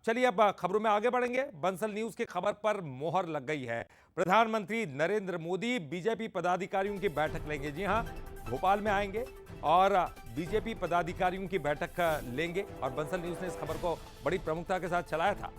चलिए अब खबरों में आगे बढ़ेंगे। बंसल न्यूज की खबर पर मोहर लग गई है। प्रधानमंत्री नरेंद्र मोदी बीजेपी पदाधिकारियों की बैठक लेंगे। जी हां, भोपाल में आएंगे और बीजेपी पदाधिकारियों की बैठक लेंगे। और बंसल न्यूज ने इस खबर को बड़ी प्रमुखता के साथ चलाया था।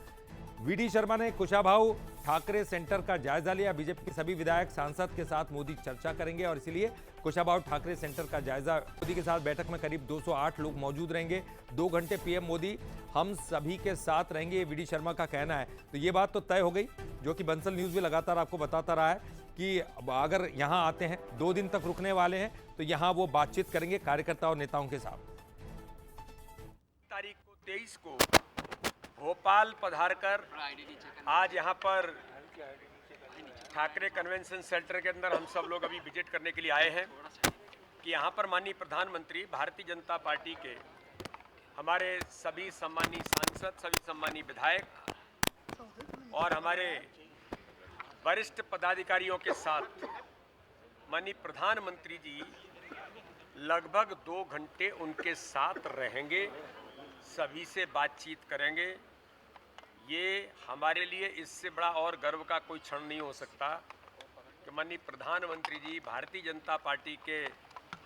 वीडी शर्मा ने कुशाभाऊ ठाकरे सेंटर का जायजा लिया। बीजेपी के सभी विधायक सांसद के साथ मोदी चर्चा करेंगे और इसीलिए कुशाभाऊ ठाकरे सेंटर का जायजा। मोदी के साथ बैठक में करीब 208 लोग मौजूद रहेंगे। 2 घंटे पीएम मोदी हम सभी के साथ रहेंगे, ये वीडी शर्मा का कहना है। तो ये बात तो तय हो गई, जो कि बंसल न्यूज भी लगातार आपको बताता रहा है कि अगर यहां आते हैं 2 दिन तक रुकने वाले हैं तो यहां वो बातचीत करेंगे कार्यकर्ताओं और नेताओं के साथ। तारीख को 23 को भोपाल पधार कर आज यहाँ पर ठाकरे कन्वेंशन सेंटर के अंदर हम सब लोग अभी विजिट करने के लिए आए हैं कि यहाँ पर माननीय प्रधानमंत्री भारतीय जनता पार्टी के हमारे सभी सम्मानीय सांसद, सभी सम्मानीय विधायक और हमारे वरिष्ठ पदाधिकारियों के साथ माननीय प्रधानमंत्री जी लगभग 2 घंटे उनके साथ रहेंगे, सभी से बातचीत करेंगे। ये हमारे लिए इससे बड़ा और गर्व का कोई क्षण नहीं हो सकता कि माननीय प्रधानमंत्री जी भारतीय जनता पार्टी के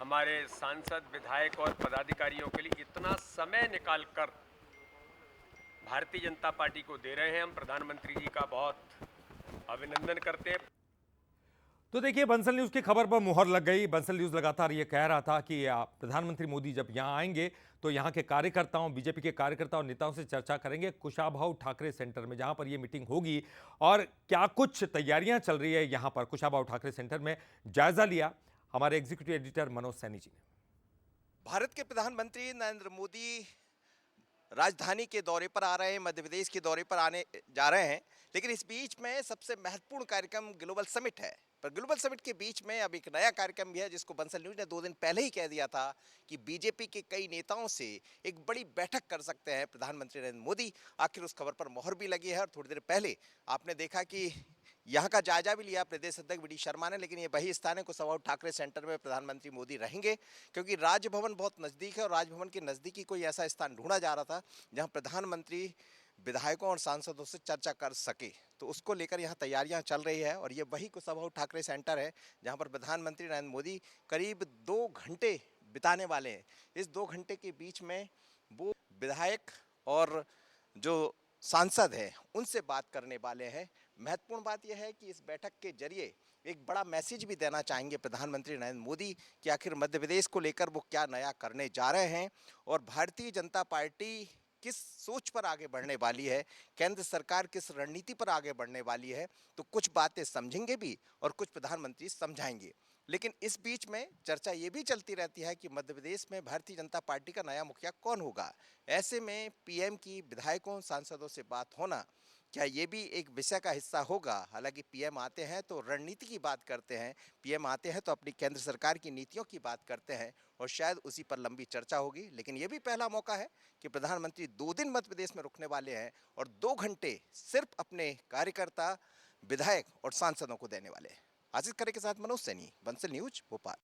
हमारे सांसद, विधायक और पदाधिकारियों के लिए इतना समय निकालकर भारतीय जनता पार्टी को दे रहे हैं। हम प्रधानमंत्री जी का बहुत अभिनंदन करते हैं। तो देखिए, बंसल न्यूज की खबर पर मुहर लग गई। बंसल न्यूज लगातार ये कह रहा था कि प्रधानमंत्री मोदी जब यहां आएंगे तो यहां के कार्यकर्ताओं, बीजेपी के कार्यकर्ताओं और नेताओं से चर्चा करेंगे कुशाभाऊ ठाकरे सेंटर में, जहां पर यह मीटिंग होगी। और क्या कुछ तैयारियां चल रही है यहां पर कुशाभाऊ ठाकरे सेंटर में, जायजा लिया हमारे एग्जीक्यूटिव एडिटर मनोज सैनी जी ने। भारत के प्रधानमंत्री नरेंद्र मोदी राजधानी के दौरे पर आ रहे हैं, मध्य प्रदेश के दौरे पर आने जा रहे हैं, लेकिन इस बीच में सबसे महत्वपूर्ण कार्यक्रम ग्लोबल समिट है। पर ग्लोबल समिट के बीच में अब एक नया कार्यक्रम भी है, जिसको बंसल न्यूज ने 2 दिन पहले ही कह दिया था कि बीजेपी के कई नेताओं से एक बड़ी बैठक कर सकते हैं प्रधानमंत्री नरेंद्र मोदी। आखिर उस खबर पर मोहर भी लगी है और थोड़ी देर पहले आपने देखा कि यहाँ का जायजा भी लिया प्रदेश अध्यक्ष वीडी शर्मा ने। लेकिन ये वही स्थान है कुशाभाऊ ठाकरे सेंटर में प्रधानमंत्री मोदी रहेंगे, क्योंकि राजभवन बहुत नज़दीक है और राजभवन के नज़दीक ही कोई ऐसा स्थान ढूंढा जा रहा था जहाँ प्रधानमंत्री विधायकों और सांसदों से चर्चा कर सके। तो उसको लेकर यहाँ तैयारियां चल रही है और ये वही कुशाभाऊ ठाकरे सेंटर है जहाँ पर प्रधानमंत्री नरेंद्र मोदी करीब 2 घंटे बिताने वाले हैं। इस 2 घंटे के बीच में वो विधायक और जो सांसद हैं उनसे बात करने वाले हैं। महत्वपूर्ण बात यह है कि इस बैठक के जरिए एक बड़ा मैसेज भी देना चाहेंगे प्रधानमंत्री नरेंद्र मोदी कि आखिर मध्य प्रदेश को लेकर वो क्या नया करने जा रहे हैं और भारतीय जनता पार्टी किस सोच पर आगे बढ़ने वाली है, केंद्र सरकार किस रणनीति पर आगे बढ़ने वाली है। तो कुछ बातें समझेंगे भी और कुछ प्रधानमंत्री समझाएंगे। लेकिन इस बीच में चर्चा ये भी चलती रहती है कि मध्य प्रदेश में भारतीय जनता पार्टी का नया मुखिया कौन होगा। ऐसे में पीएम की विधायकों सांसदों से बात होना, क्या ये भी एक विषय का हिस्सा होगा। हालांकि पीएम आते हैं तो रणनीति की बात करते हैं, पीएम आते हैं तो अपनी केंद्र सरकार की नीतियों की बात करते हैं और शायद उसी पर लंबी चर्चा होगी। लेकिन ये भी पहला मौका है कि प्रधानमंत्री 2 दिन मध्य प्रदेश में रुकने वाले हैं और 2 घंटे सिर्फ अपने कार्यकर्ता, विधायक और सांसदों को देने वाले हैं। आशीष खरे के साथ मनोज सैनी, बंसल न्यूज, भोपाल।